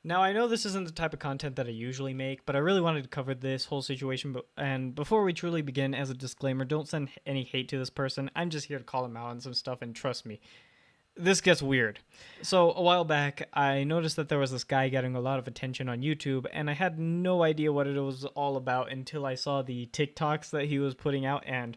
Now, I know this isn't the type of content that I usually make, but I really wanted to cover this whole situation. And before we truly begin, as a disclaimer, don't send any hate to this person. I'm just here to call him out on some stuff, and trust me, this gets weird. So, a while back, I noticed that there was this guy getting a lot of attention on YouTube, and I had no idea what it was all about until I saw the TikToks that he was putting out, and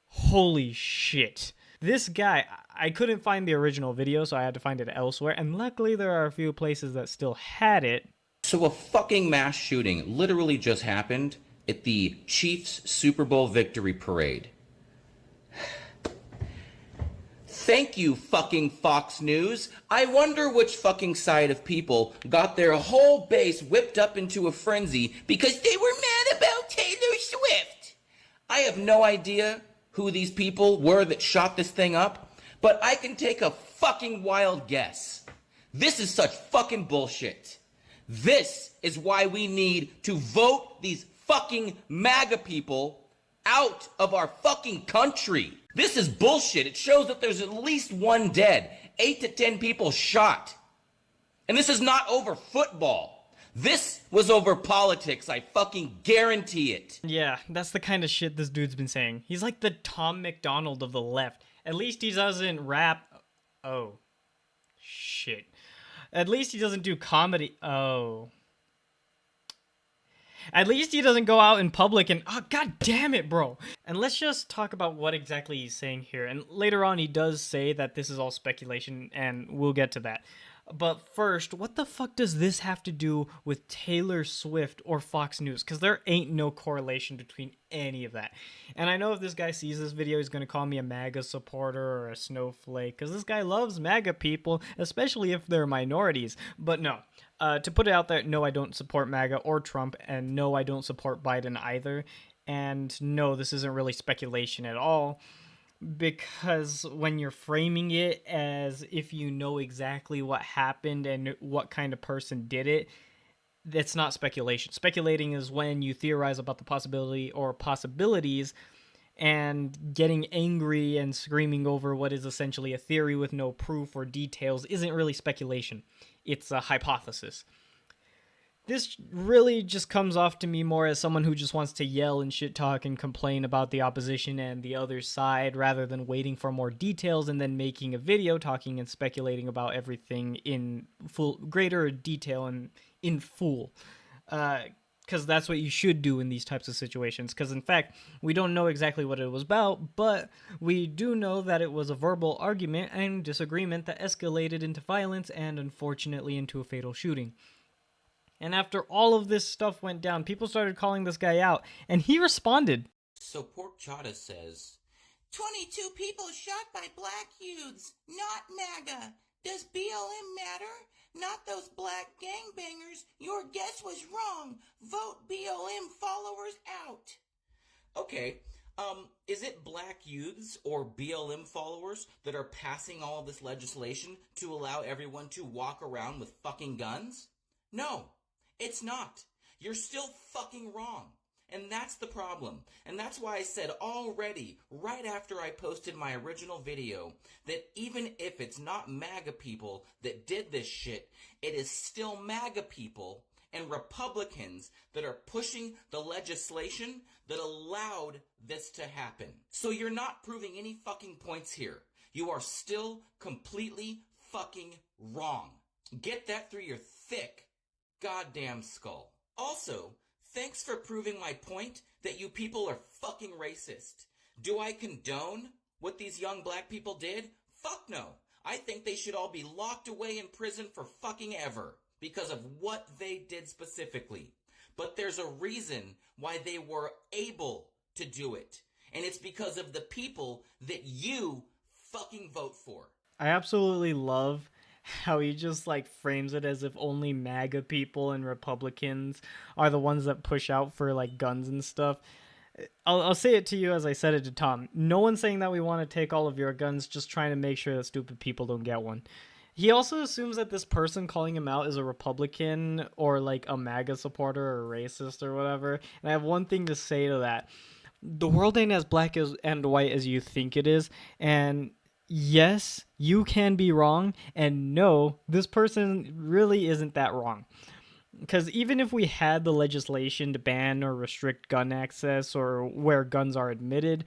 holy shit. This guy, I couldn't find the original video, so I had to find it elsewhere, and luckily there are a few places that still had it. So a fucking mass shooting literally just happened at the Chiefs Super Bowl victory parade. Thank you, fucking Fox News. I wonder which fucking side of people got their whole base whipped up into a frenzy because they were mad about Taylor Swift. I have no idea who these people were that shot this thing up, but I can take a fucking wild guess. This is such fucking bullshit. This is why we need to vote these fucking MAGA people out of our fucking country. This is bullshit. It shows that there's at least one dead, 8 to 10 people shot. And this is not over football. This was over politics. I fucking guarantee it. Yeah, that's the kind of shit this dude's been saying. He's like the Tom McDonald of the left. At least he doesn't rap. Oh, shit. At least he doesn't do comedy. Oh. At least he doesn't go out in public and, oh, god damn it, bro. And let's just talk about what exactly he's saying here. And later on, he does say that this is all speculation, and we'll get to that. But first, what the fuck does this have to do with Taylor Swift or Fox News? Because there ain't no correlation between any of that. And I know if this guy sees this video, he's going to call me a MAGA supporter or a snowflake. Because this guy loves MAGA people, especially if they're minorities. But no. To put it out there, no, I don't support MAGA or Trump. And no, I don't support Biden either. And no, this isn't really speculation at all. Because when you're framing it as if you know exactly what happened and what kind of person did it, that's not speculation. Speculating is when you theorize about the possibility or possibilities and getting angry and screaming over what is essentially a theory with no proof or details isn't really speculation. It's a hypothesis. This really just comes off to me more as someone who just wants to yell and shit talk and complain about the opposition and the other side rather than waiting for more details and then making a video talking and speculating about everything in full greater detail and in full. Because that's what you should do in these types of situations. Because in fact, we don't know exactly what it was about, but we do know that it was a verbal argument and disagreement that escalated into violence and unfortunately into a fatal shooting. And after all of this stuff went down, people started calling this guy out, and he responded. So Pork Chata says, 22 people shot by black youths, not MAGA. Does BLM matter? Not those black gangbangers. Your guess was wrong. Vote BLM followers out. Okay, is it black youths or BLM followers that are passing all of this legislation to allow everyone to walk around with fucking guns? No. It's not. You're still fucking wrong. And that's the problem. And that's why I said already, right after I posted my original video, that even if it's not MAGA people that did this shit, it is still MAGA people and Republicans that are pushing the legislation that allowed this to happen. So you're not proving any fucking points here. You are still completely fucking wrong. Get that through your thick goddamn skull. Also, thanks for proving my point that you people are fucking racist. Do I condone what these young black people did? Fuck no. I think they should all be locked away in prison for fucking ever because of what they did specifically. But there's a reason why they were able to do it. And it's because of the people that you fucking vote for. I absolutely love how he just like frames it as if only MAGA people and Republicans are the ones that push out for like guns and stuff. I'll say it to you as I said it to Tom. No one's saying that we want to take all of your guns, just trying to make sure that stupid people don't get one. He also assumes that this person calling him out is a Republican or like a MAGA supporter or racist or whatever. And I have one thing to say to that. The world ain't as black and white as you think it is. And yes, you can be wrong, and no, this person really isn't that wrong. Because even if we had the legislation to ban or restrict gun access or where guns are admitted,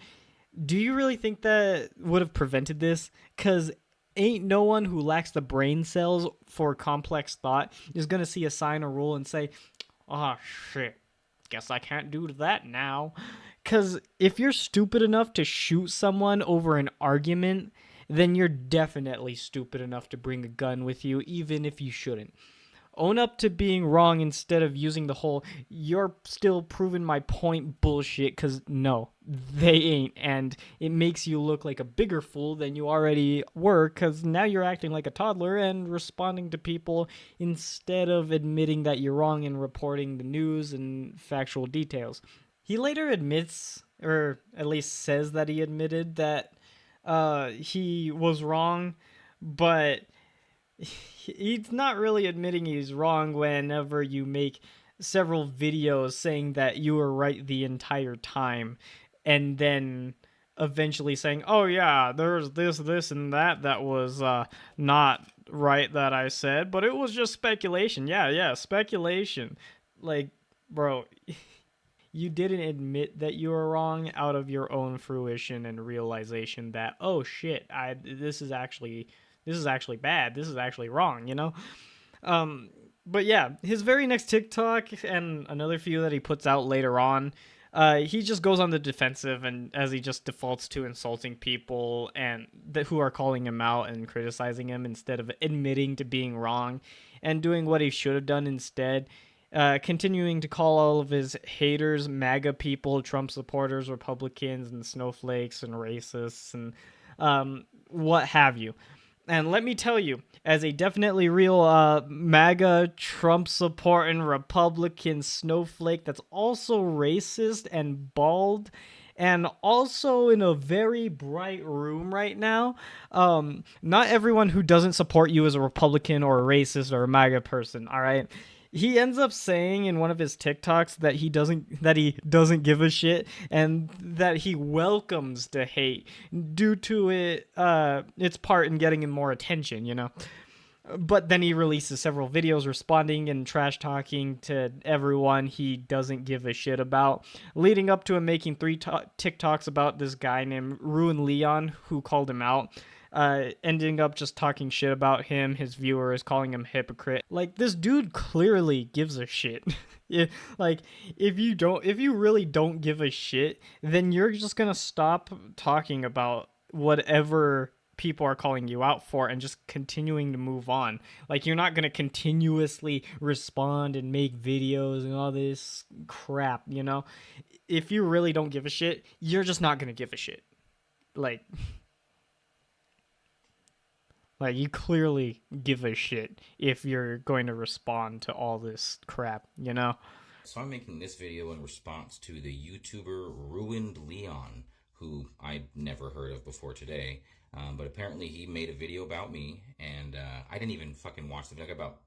do you really think that would have prevented this? Because ain't no one who lacks the brain cells for complex thought is going to see a sign or rule and say, oh shit, guess I can't do that now. Because if you're stupid enough to shoot someone over an argument, then you're definitely stupid enough to bring a gun with you, even if you shouldn't. Own up to being wrong instead of using the whole "you're still proving my point" bullshit, because no, they ain't, and it makes you look like a bigger fool than you already were, because now you're acting like a toddler and responding to people instead of admitting that you're wrong and reporting the news and factual details. He later admits, or at least says that he admitted that he was wrong, but he's not really admitting he's wrong whenever you make several videos saying that you were right the entire time and then eventually saying, oh yeah, there's this and that was not right that I said, but it was just speculation. Yeah, speculation. Like, bro, you didn't admit that you were wrong out of your own fruition and realization that, oh shit, I this is actually bad. This is actually wrong, you know? But yeah, his very next TikTok and another few that he puts out later on, he just goes on the defensive, and as he just defaults to insulting people and who are calling him out and criticizing him instead of admitting to being wrong and doing what he should have done instead. Continuing to call all of his haters MAGA people, Trump supporters, Republicans, and snowflakes and racists and what have you. And let me tell you, as a definitely real MAGA, Trump supporting Republican snowflake that's also racist and bald and also in a very bright room right now, not everyone who doesn't support you is a Republican or a racist or a MAGA person, all right? He ends up saying in one of his TikToks that he doesn't give a shit and that he welcomes the hate due to its part in getting him more attention, you know. But then he releases several videos responding and trash talking to everyone he doesn't give a shit about, leading up to him making three TikToks about this guy named Ruin Leon who called him out, ending up just talking shit about him, his viewers, calling him hypocrite. Like, this dude clearly gives a shit. Yeah, like, if you really don't give a shit, then you're just gonna stop talking about whatever people are calling you out for and just continuing to move on. Like, you're not going to continuously respond and make videos and all this crap, you know? If you really don't give a shit, you're just not going to give a shit. Like, you clearly give a shit if you're going to respond to all this crap, you know? So I'm making this video in response to the YouTuber Ruined Leon, who I'd never heard of before today. But apparently he made a video about me, and I didn't even fucking watch the video. I got about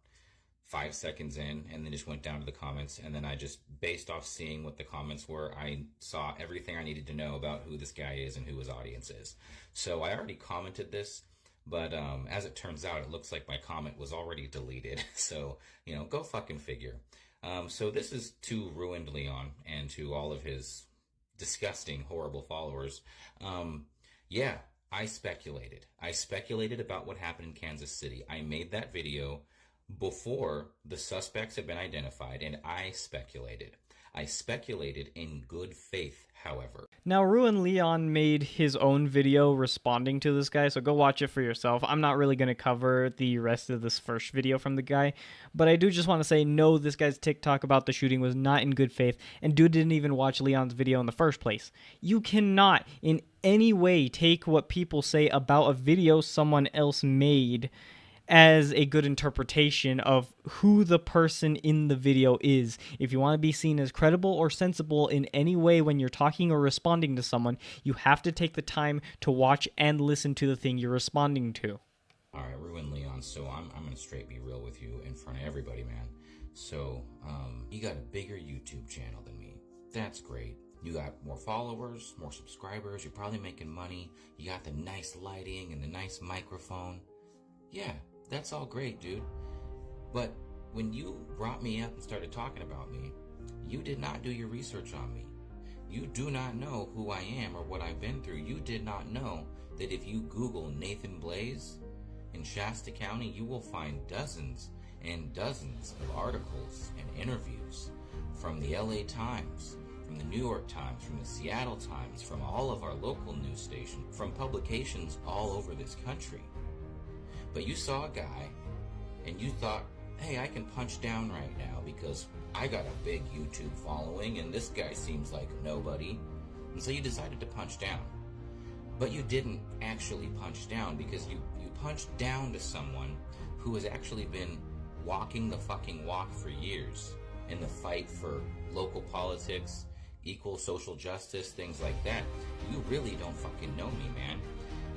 5 seconds in, and then just went down to the comments, and then I just, based off seeing what the comments were, I saw everything I needed to know about who this guy is and who his audience is. So I already commented this, but as it turns out, it looks like my comment was already deleted. So, you know, go fucking figure. So this is to Ruined Leon and to all of his disgusting, horrible followers. Yeah, I speculated. I speculated about what happened in Kansas City. I made that video before the suspects had been identified, and I speculated. I speculated in good faith, however. Now, Ruin Leon made his own video responding to this guy, so go watch it for yourself. I'm not really going to cover the rest of this first video from the guy, but I do just want to say, no, this guy's TikTok about the shooting was not in good faith, and dude didn't even watch Leon's video in the first place. You cannot, in any way, take what people say about a video someone else made as a good interpretation of who the person in the video is. If you want to be seen as credible or sensible in any way when you're talking or responding to someone, you have to take the time to watch and listen to the thing you're responding to. Alright, Ruin Leon, so I'm going to straight be real with you in front of everybody, man. So, you got a bigger YouTube channel than me. That's great. You got more followers, more subscribers, you're probably making money, you got the nice lighting and the nice microphone. Yeah, that's all great, dude. But when you brought me up and started talking about me, you did not do your research on me. You do not know who I am or what I've been through. You did not know that if you Google Nathan Blaze in Shasta County, you will find dozens and dozens of articles and interviews from the LA Times, from the New York Times, from the Seattle Times, from all of our local news stations, from publications all over this country. But you saw a guy and you thought, hey, I can punch down right now because I got a big YouTube following and this guy seems like nobody. And so you decided to punch down. But you didn't actually punch down because you punched down to someone who has actually been walking the fucking walk for years in the fight for local politics, equal social justice, things like that. You really don't fucking know me, man.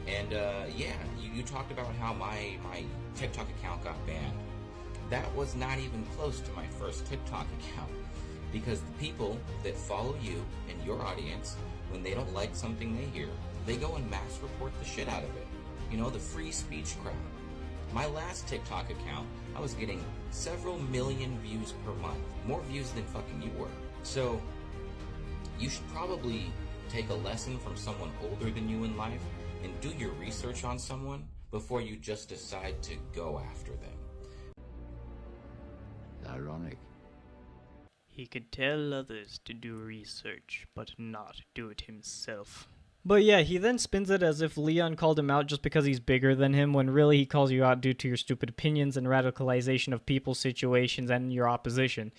And yeah, you talked about how my TikTok account got banned. That was not even close to my first TikTok account, because the people that follow you and your audience, when they don't like something they hear, they go and mass report the shit out of it. You know, the free speech crowd. My last TikTok account, I was getting several million views per month, more views than fucking you were. So you should probably take a lesson from someone older than you in life and do your research on someone before you just decide to go after them. Ironic. He could tell others to do research, but not do it himself. But yeah, he then spins it as if Leon called him out just because he's bigger than him, when really he calls you out due to your stupid opinions and radicalization of people's situations and your opposition.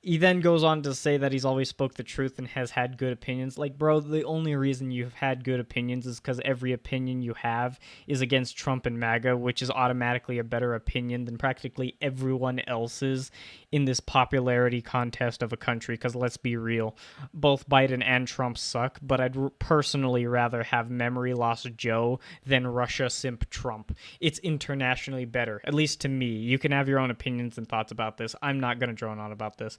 He then goes on to say that he's always spoke the truth and has had good opinions. Like, bro, the only reason you've had good opinions is because every opinion you have is against Trump and MAGA, which is automatically a better opinion than practically everyone else's in this popularity contest of a country. Because let's be real, both Biden and Trump suck, but I'd personally rather have memory loss Joe than Russia simp Trump. It's internationally better, at least to me. You can have your own opinions and thoughts about this. I'm not going to drone on about this.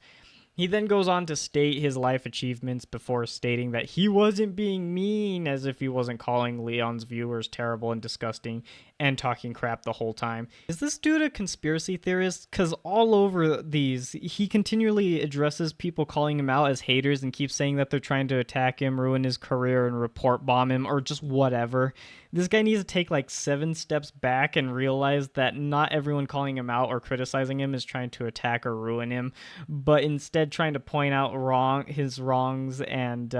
He then goes on to state his life achievements before stating that he wasn't being mean, as if he wasn't calling Leon's viewers terrible and disgusting and talking crap the whole time. Is this dude a conspiracy theorist? Because all over these, he continually addresses people calling him out as haters and keeps saying that they're trying to attack him, ruin his career, and report bomb him, or just whatever. This guy needs to take like 7 steps back and realize that not everyone calling him out or criticizing him is trying to attack or ruin him, but instead trying to point out his wrongs and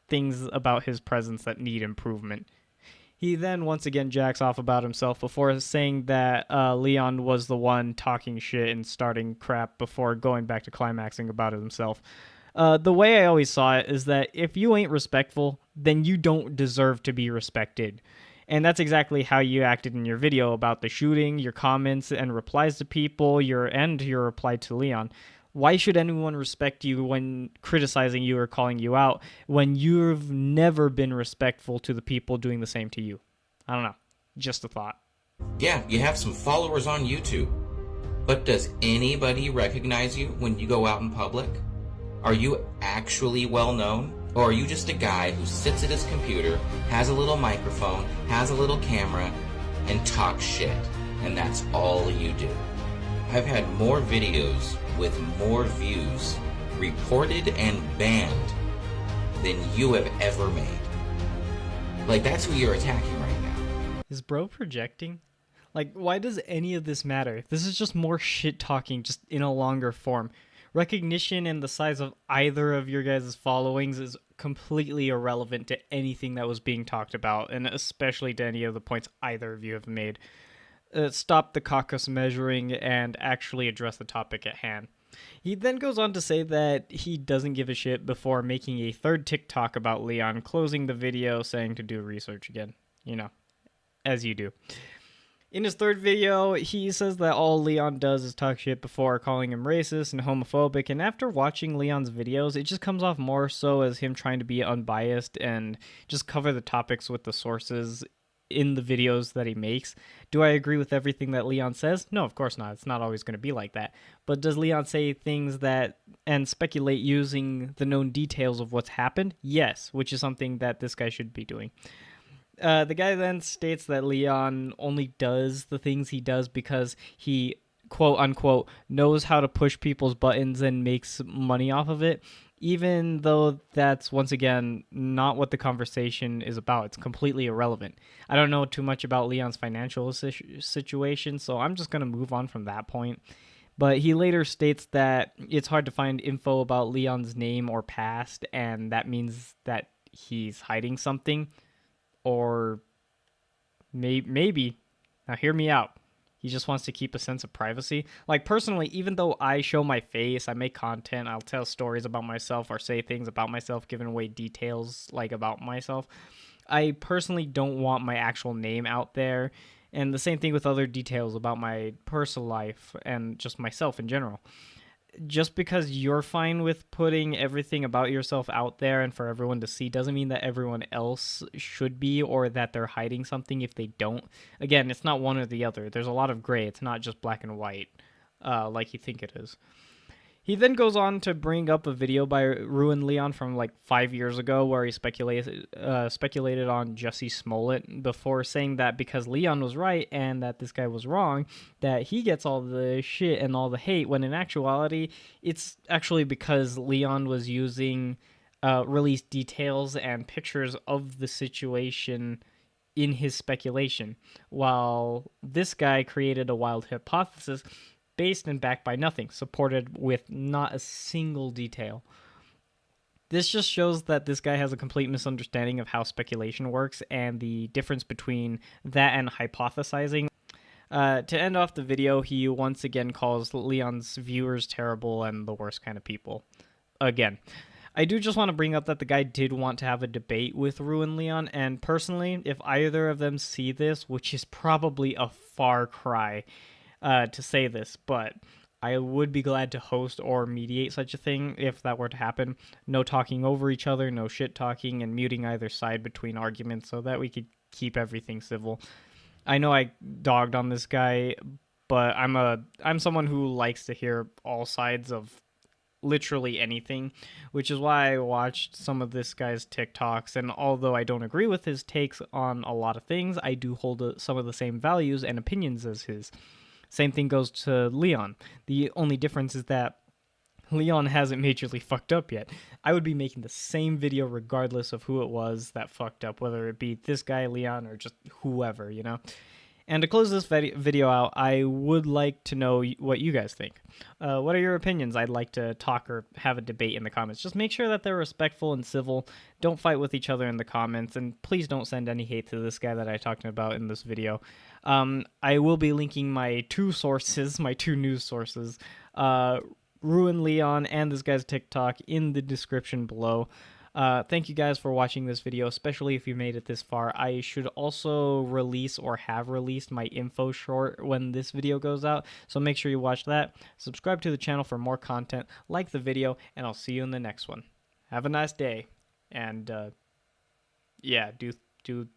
things about his presence that need improvement. He then once again jacks off about himself before saying that Leon was the one talking shit and starting crap before going back to climaxing about it himself. The way I always saw it is that if you ain't respectful, then you don't deserve to be respected. And that's exactly how you acted in your video about the shooting, your comments and replies to people, your reply to Leon. Why should anyone respect you when criticizing you or calling you out when you've never been respectful to the people doing the same to you? I don't know. Just a thought. Yeah, you have some followers on YouTube, but does anybody recognize you when you go out in public? Are you actually well known? Or are you just a guy who sits at his computer, has a little microphone, has a little camera, and talks shit, and that's all you do? I've had more videos with more views reported and banned than you have ever made. Like, that's who you're attacking right now. Is bro projecting? Like, why does any of this matter? This is just more shit talking, just in a longer form. Recognition and the size of either of your guys' followings is completely irrelevant to anything that was being talked about, and especially to any of the points either of you have made. Stop the caucus measuring and actually address the topic at hand. He then goes on to say that he doesn't give a shit before making a third TikTok about Leon, closing the video saying to do research again. You know, as you do. In his third video, he says that all Leon does is talk shit before calling him racist and homophobic, and after watching Leon's videos, it just comes off more so as him trying to be unbiased and just cover the topics with the sources in the videos that he makes. Do I agree with everything that Leon says? No, of course not. It's not always going to be like that. But does Leon say things that and speculate using the known details of what's happened? Yes, which is something that this guy should be doing. The guy then states that Leon only does the things he does because he, quote unquote, knows how to push people's buttons and makes money off of it, even though that's, once again, not what the conversation is about. It's completely irrelevant. I don't know too much about Leon's financial situation, so I'm just going to move on from that point. But he later states that it's hard to find info about Leon's name or past, and that means that he's hiding something. Or maybe, now hear me out, he just wants to keep a sense of privacy. Like, personally, even though I show my face, I make content, I'll tell stories about myself or say things about myself, giving away details like about myself, I personally don't want my actual name out there. And the same thing with other details about my personal life and just myself in general. Just because you're fine with putting everything about yourself out there and for everyone to see doesn't mean that everyone else should be, or that they're hiding something if they don't. Again, it's not one or the other. There's a lot of gray. It's not just black and white, like you think it is. He then goes on to bring up a video by Ruin Leon from like 5 years ago where he speculated on Jussie Smollett before saying that because Leon was right and that this guy was wrong, that he gets all the shit and all the hate, when in actuality, it's actually because Leon was using released details and pictures of the situation in his speculation, while this guy created a wild hypothesis based and backed by nothing, supported with not a single detail. This just shows that this guy has a complete misunderstanding of how speculation works and the difference between that and hypothesizing. To end off the video, he once again calls Leon's viewers terrible and the worst kind of people. Again, I do just want to bring up that the guy did want to have a debate with Ruin Leon, and personally, if either of them see this, which is probably a far cry, to say this, but I would be glad to host or mediate such a thing if that were to happen. No talking over each other, no shit talking, and muting either side between arguments so that we could keep everything civil. I know I dogged on this guy, but I'm someone who likes to hear all sides of literally anything, which is why I watched some of this guy's TikToks, and although I don't agree with his takes on a lot of things, I do hold some of the same values and opinions as his. Same thing goes to Leon. The only difference is that Leon hasn't majorly fucked up yet. I would be making the same video regardless of who it was that fucked up, whether it be this guy, Leon, or just whoever, you know? And to close this video out, I would like to know what you guys think. What are your opinions? I'd like to talk or have a debate in the comments. Just make sure that they're respectful and civil. Don't fight with each other in the comments, and please don't send any hate to this guy that I talked about in this video. I will be linking my two news sources, Ruin Leon and this guy's TikTok, in the description below. Thank you guys for watching this video, especially if you made it this far. I should also release or have released my info short when this video goes out, so make sure you watch that. Subscribe to the channel for more content, like the video, and I'll see you in the next one. Have a nice day, and yeah, do